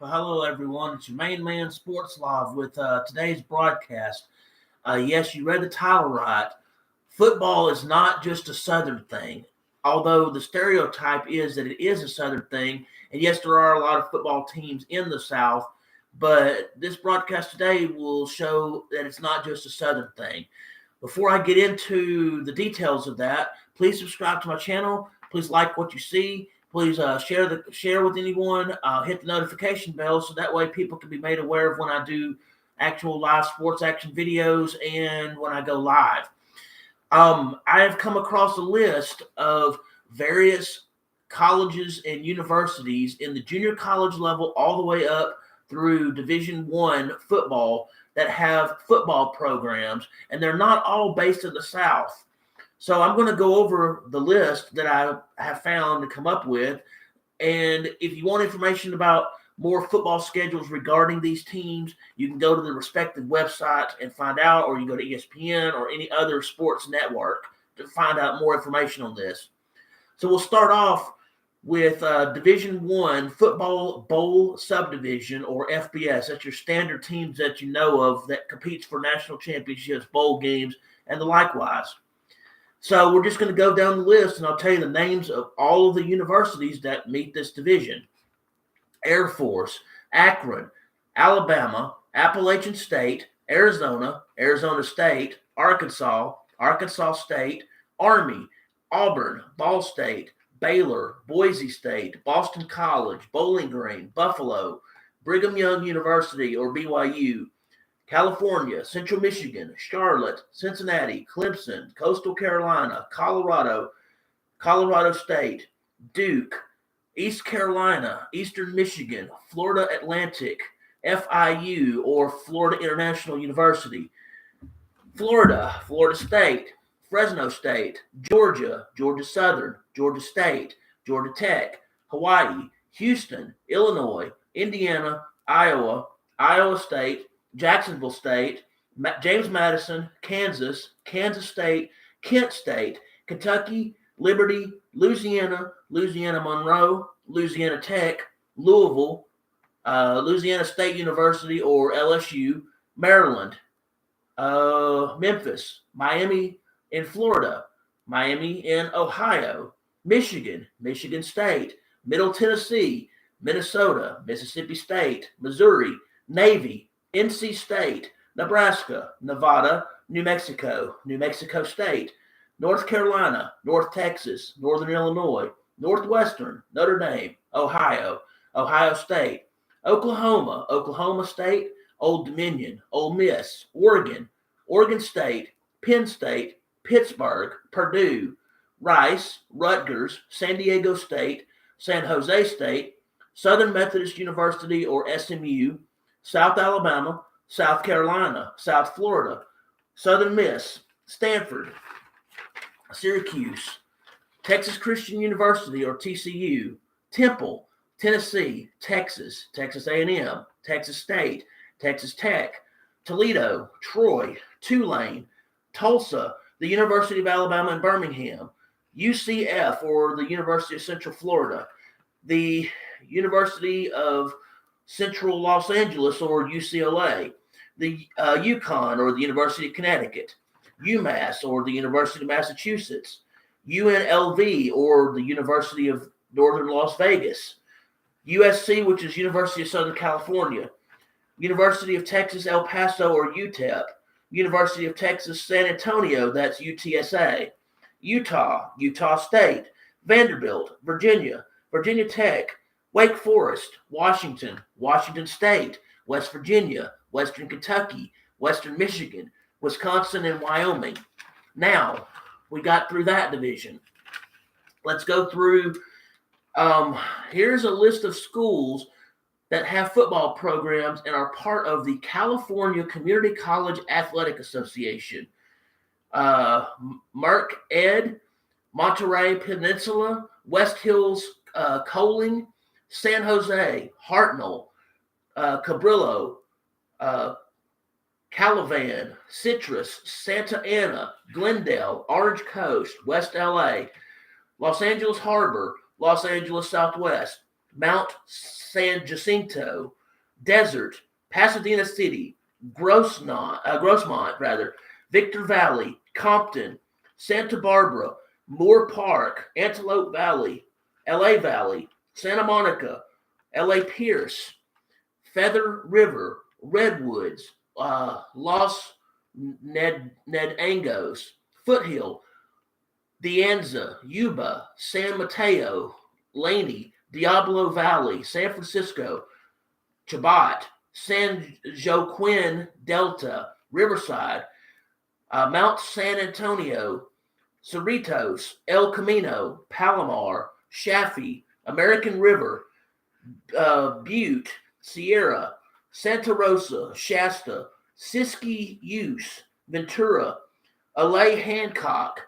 Well, hello, everyone. It's your main man, Sports Live, with today's broadcast. Yes, you read the title right. Football is not just a Southern thing, although the stereotype is that it is a Southern thing. And yes, there are a lot of football teams in the South, but this broadcast today will show that it's not just a Southern thing. Before I get into the details of that, please subscribe to my channel. Please like what you see. Please share with anyone. Hit the notification bell so that way people can be made aware of when I do actual live sports action videos and when I go live. I have come across a list of various colleges and universities in the junior college level all the way up through Division I football that have football programs, and they're not all based in the South. So I'm going to go over the list that I have found to come up with. And if you want information about more football schedules regarding these teams, you can go to the respective websites and find out, or you go to ESPN or any other sports network to find out more information on this. So we'll start off with Division I Football Bowl Subdivision, or FBS. That's your standard teams that you know of that competes for national championships, bowl games, and the likewise. So we're just going to go down the list, and I'll tell you the names of all of the universities that meet this division. Air Force, Akron, Alabama, Appalachian State, Arizona, Arizona State, Arkansas, Arkansas State, Army, Auburn, Ball State, Baylor, Boise State, Boston College, Bowling Green, Buffalo, Brigham Young University, or BYU, California, Central Michigan, Charlotte, Cincinnati, Clemson, Coastal Carolina, Colorado, Colorado State, Duke, East Carolina, Eastern Michigan, Florida Atlantic, FIU, or Florida International University, Florida, Florida State, Fresno State, Georgia, Georgia Southern, Georgia State, Georgia Tech, Hawaii, Houston, Illinois, Indiana, Iowa, Iowa State, Jacksonville State, James Madison, Kansas, Kansas State, Kent State, Kentucky, Liberty, Louisiana, Louisiana Monroe, Louisiana Tech, Louisville, Louisiana State University, or LSU, Maryland, Memphis, Miami in Florida, Miami in Ohio, Michigan, Michigan State, Middle Tennessee, Minnesota, Mississippi State, Missouri, Navy, NC State, Nebraska, Nevada, New Mexico, New Mexico State, North Carolina, North Texas, Northern Illinois, Northwestern, Notre Dame, Ohio, Ohio State, Oklahoma, Oklahoma State, Old Dominion, Ole Miss, Oregon, Oregon State, Penn State, Pittsburgh, Purdue, Rice, Rutgers, San Diego State, San Jose State, Southern Methodist University, or SMU, South Alabama, South Carolina, South Florida, Southern Miss, Stanford, Syracuse, Texas Christian University, or TCU, Temple, Tennessee, Texas, Texas A&M, Texas State, Texas Tech, Toledo, Troy, Tulane, Tulsa, the University of Alabama in Birmingham, UCF, or the University of Central Florida, the University of Central Los Angeles, or UCLA, the UConn, or the University of Connecticut, UMass, or the University of Massachusetts, UNLV, or the University of Northern Las Vegas, USC, which is University of Southern California, University of Texas El Paso, or UTEP, University of Texas San Antonio, that's UTSA, Utah, Utah State, Vanderbilt, Virginia, Virginia Tech, Wake Forest, Washington, Washington State, West Virginia, Western Kentucky, Western Michigan, Wisconsin, and Wyoming. Now, we got through that division. Let's go through, here's a list of schools that have football programs and are part of the California Community College Athletic Association. Merced, Monterey Peninsula, West Hills, Coaling, San Jose, Hartnell, Cabrillo, Calavan, Citrus, Santa Ana, Glendale, Orange Coast, West LA, Los Angeles Harbor, Los Angeles Southwest, Mount San Jacinto, Desert, Pasadena City, Grossmont, Victor Valley, Compton, Santa Barbara, Moore Park, Antelope Valley, LA Valley, Santa Monica, LA Pierce, Feather River, Redwoods, Los Angos, Foothill, De Anza, Yuba, San Mateo, Laney, Diablo Valley, San Francisco, Chabot, San Joaquin Delta, Riverside, Mount San Antonio, Cerritos, El Camino, Palomar, Chaffee, American River, Butte, Sierra, Santa Rosa, Shasta, Siskiyou, Ventura, LA Hancock,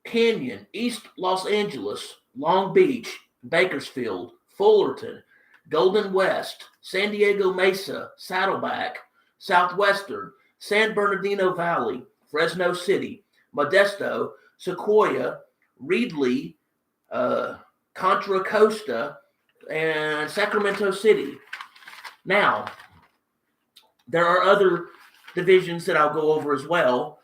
Canyon, East Los Angeles, Long Beach, Bakersfield, Fullerton, Golden West, San Diego Mesa, Saddleback, Southwestern, San Bernardino Valley, Fresno City, Modesto, Sequoia, Reedley, Contra Costa, and Sacramento City. Now, there are other divisions that I'll go over as well.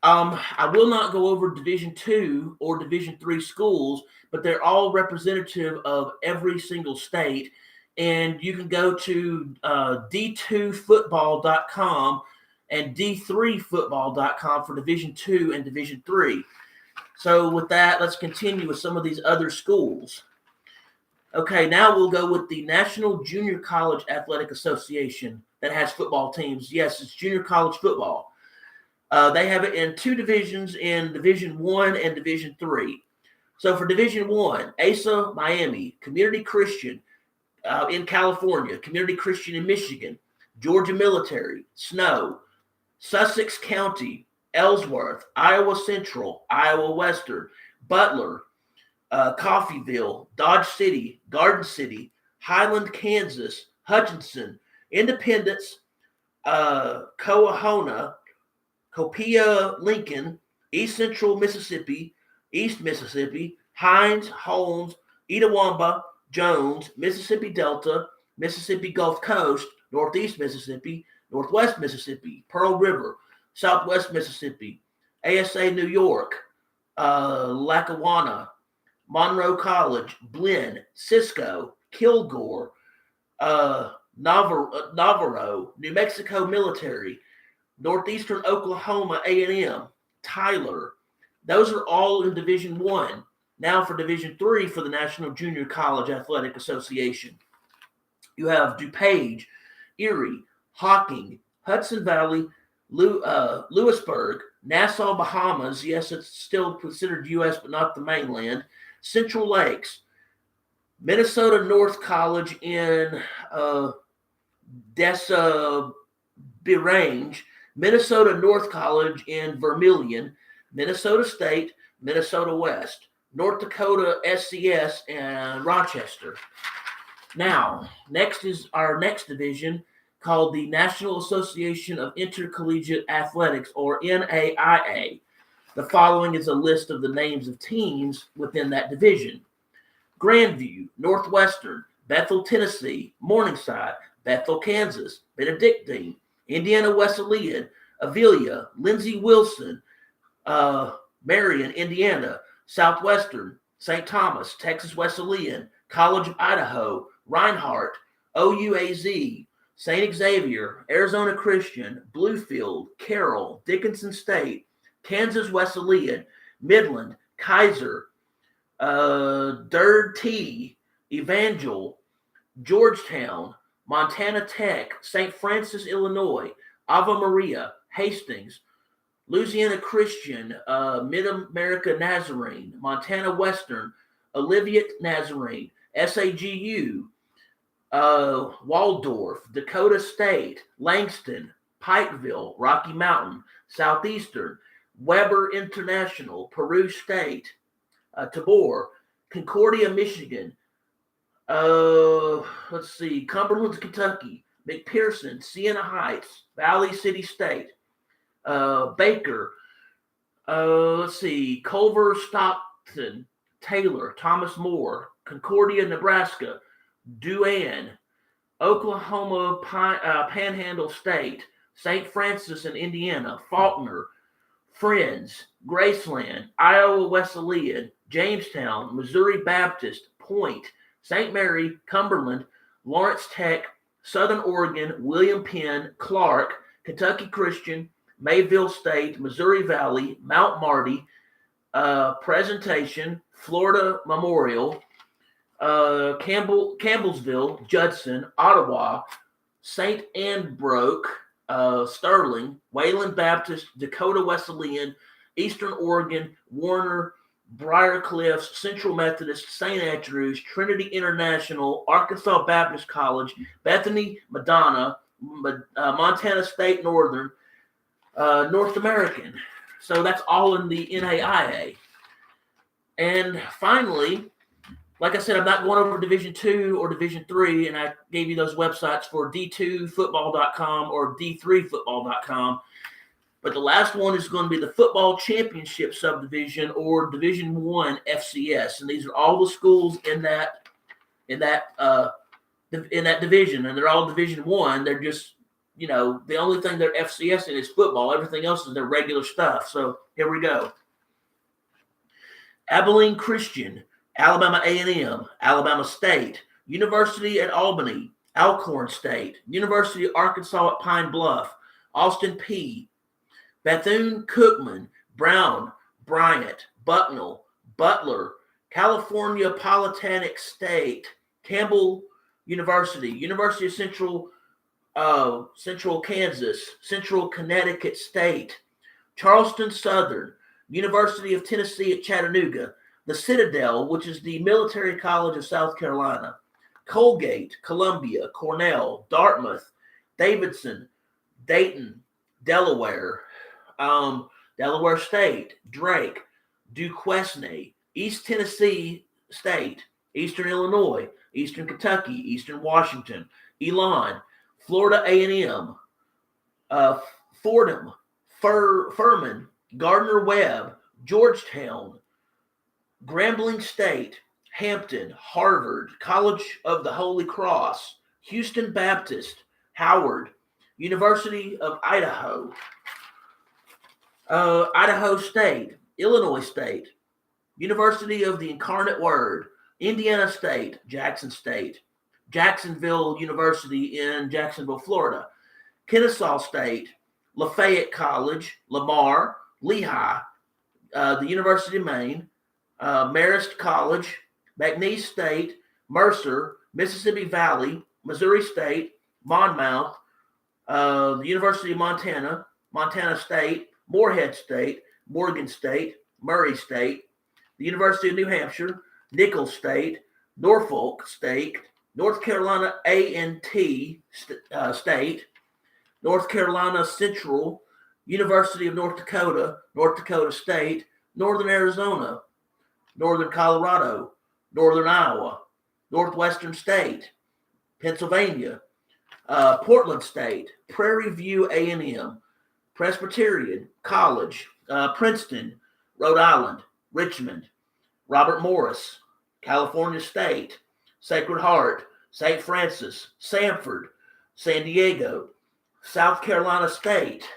I will not go over Division II or Division III schools, but they're all representative of every single state. And you can go to d2football.com and d3football.com for Division II and Division III. So with that, let's continue with some of these other schools. Okay, now we'll go with the National Junior College Athletic Association that has football teams. Yes, it's junior college football. They have it in two divisions, in Division I and Division III. So for Division I, ASA Miami, Community Christian in California, Community Christian in Michigan, Georgia Military, Snow, Sussex County, Ellsworth, Iowa Central, Iowa Western, Butler, Coffeyville, Dodge City, Garden City, Highland, Kansas, Hutchinson, Independence, Coahona, Copiah, Lincoln, East Central Mississippi, East Mississippi, Hines, Holmes, Itawamba, Jones, Mississippi Delta, Mississippi Gulf Coast, Northeast Mississippi, Northwest Mississippi, Pearl River, Southwest Mississippi, ASA New York, Lackawanna, Monroe College, Blinn, Cisco, Kilgore, Navarro, New Mexico Military, Northeastern Oklahoma A&M, Tyler. Those are all in Division I. Now for Division III for the National Junior College Athletic Association. You have DuPage, Erie, Hocking, Hudson Valley, Lewisburg, Nassau, Bahamas. Yes, it's still considered U.S., but not the mainland. Central Lakes, Minnesota North College in Desrange, Minnesota North College in Vermilion, Minnesota State, Minnesota West, North Dakota SCS, and Rochester. Now, next is our next division called the National Association of Intercollegiate Athletics, or NAIA. The following is a list of the names of teams within that division: Grandview, Northwestern, Bethel, Tennessee, Morningside, Bethel, Kansas, Benedictine, Indiana Wesleyan, Avila, Lindsey Wilson, Marion, Indiana, Southwestern, St. Thomas, Texas Wesleyan, College of Idaho, Reinhardt, OUAZ, St. Xavier, Arizona Christian, Bluefield, Carroll, Dickinson State, Kansas Wesleyan, Midland, Kaiser, Durd T, Evangel, Georgetown, Montana Tech, St. Francis, Illinois, Ave Maria, Hastings, Louisiana Christian, Mid-America Nazarene, Montana Western, Olivet Nazarene, SAGU, Waldorf, Dakota State, Langston, Pikeville, Rocky Mountain, Southeastern, Weber International, Peru State, Tabor, Concordia, Michigan, Cumberland, Kentucky, McPherson, Siena Heights, Valley City State, Baker, Culver, Stockton, Taylor, Thomas More, Concordia, Nebraska, Duane, Oklahoma, Panhandle State, St. Francis in Indiana, Faulkner, Friends, Graceland, Iowa Wesleyan, Jamestown, Missouri Baptist, Point, St. Mary, Cumberland, Lawrence Tech, Southern Oregon, William Penn, Clark, Kentucky Christian, Mayville State, Missouri Valley, Mount Marty, Presentation, Florida Memorial, Campbellsville, Judson, Ottawa, St. Annbrook, Sterling, Wayland Baptist, Dakota Wesleyan, Eastern Oregon, Warner, Briar Cliffs, Central Methodist, St. Andrews, Trinity International, Arkansas Baptist College, Bethany, Madonna, Montana State Northern, North American. So that's all in the NAIA. And finally, like I said, I'm not going over Division II or Division III, and I gave you those websites for D2football.com or D3football.com. But the last one is going to be the Football Championship Subdivision or Division I FCS, and these are all the schools in that division, and they're all Division I. They're just, the only thing they're FCS in is football. Everything else is their regular stuff. So here we go. Abilene Christian, Alabama A&M, Alabama State, University at Albany, Alcorn State, University of Arkansas at Pine Bluff, Austin Peay, Bethune-Cookman, Brown, Bryant, Bucknell, Butler, California Polytechnic State, Campbell University, University of Central Kansas, Central Connecticut State, Charleston Southern, University of Tennessee at Chattanooga, the Citadel, which is the Military College of South Carolina, Colgate, Columbia, Cornell, Dartmouth, Davidson, Dayton, Delaware, Delaware State, Drake, Duquesne, East Tennessee State, Eastern Illinois, Eastern Kentucky, Eastern Washington, Elon, Florida A&M, Fordham, Furman, Gardner-Webb, Georgetown, Grambling State, Hampton, Harvard, College of the Holy Cross, Houston Baptist, Howard, University of Idaho, Idaho State, Illinois State, University of the Incarnate Word, Indiana State, Jackson State, Jacksonville University in Jacksonville, Florida, Kennesaw State, Lafayette College, Lamar, Lehigh, the University of Maine, Marist College, McNeese State, Mercer, Mississippi Valley, Missouri State, Monmouth, the University of Montana, Montana State, Morehead State, Morgan State, Murray State, the University of New Hampshire, Nichols State, Norfolk State, North Carolina A&T State, North Carolina Central, University of North Dakota State, Northern Arizona, Northern Colorado, Northern Iowa, Northwestern State, Pennsylvania, Portland State, Prairie View A&M, Presbyterian College, Princeton, Rhode Island, Richmond, Robert Morris, California State, Sacred Heart, St. Francis, Samford, San Diego, South Carolina State,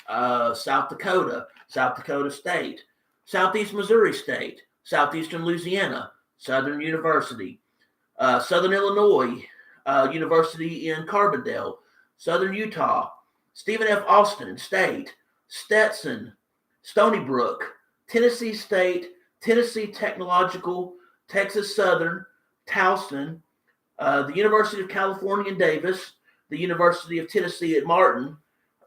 South Dakota State, Southeast Missouri State, Southeastern Louisiana, Southern University, Southern Illinois University in Carbondale, Southern Utah, Stephen F. Austin State, Stetson, Stony Brook, Tennessee State, Tennessee Technological, Texas Southern, Towson, the University of California in Davis, the University of Tennessee at Martin,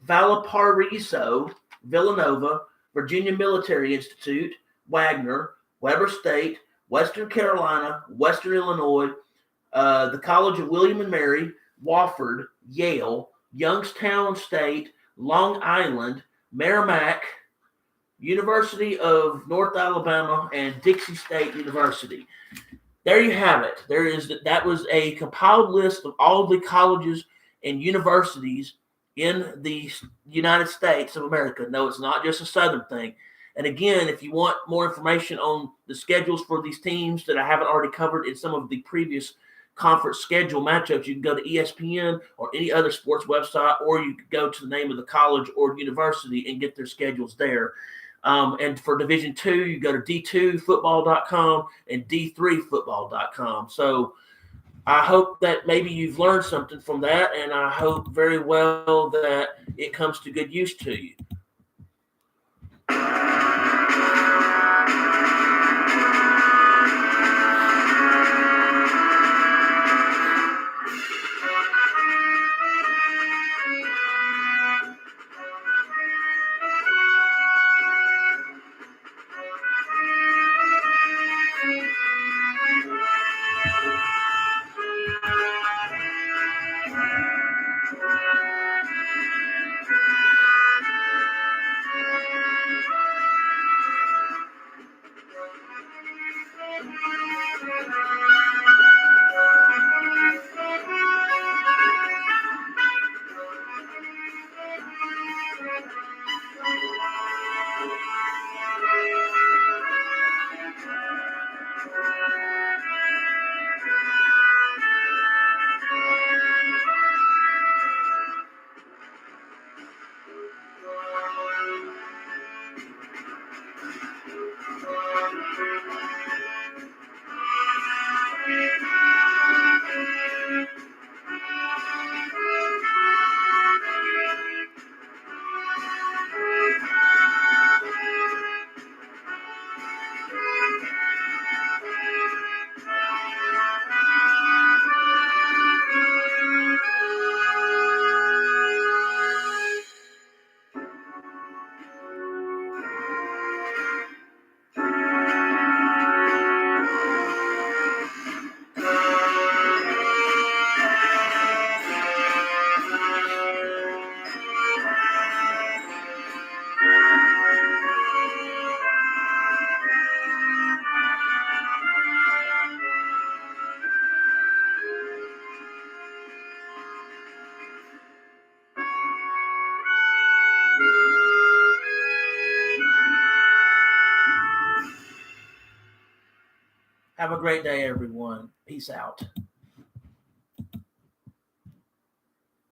Valparaiso, Villanova, Virginia Military Institute, Wagner, Weber State, Western Carolina, Western Illinois, the College of William and Mary, Wofford, Yale, Youngstown State, Long Island, Merrimack, University of North Alabama, and Dixie State University. There you have it. That was a compiled list of all the colleges and universities in the United States of America. No, it's not just a Southern thing. And again, if you want more information on the schedules for these teams that I haven't already covered in some of the previous conference schedule matchups, you can go to ESPN or any other sports website, or you can go to the name of the college or university and get their schedules there. And for Division II, you go to d2football.com and d3football.com. So I hope that maybe you've learned something from that, and I hope very well that it comes to good use to you. Have a great day, everyone. Peace out.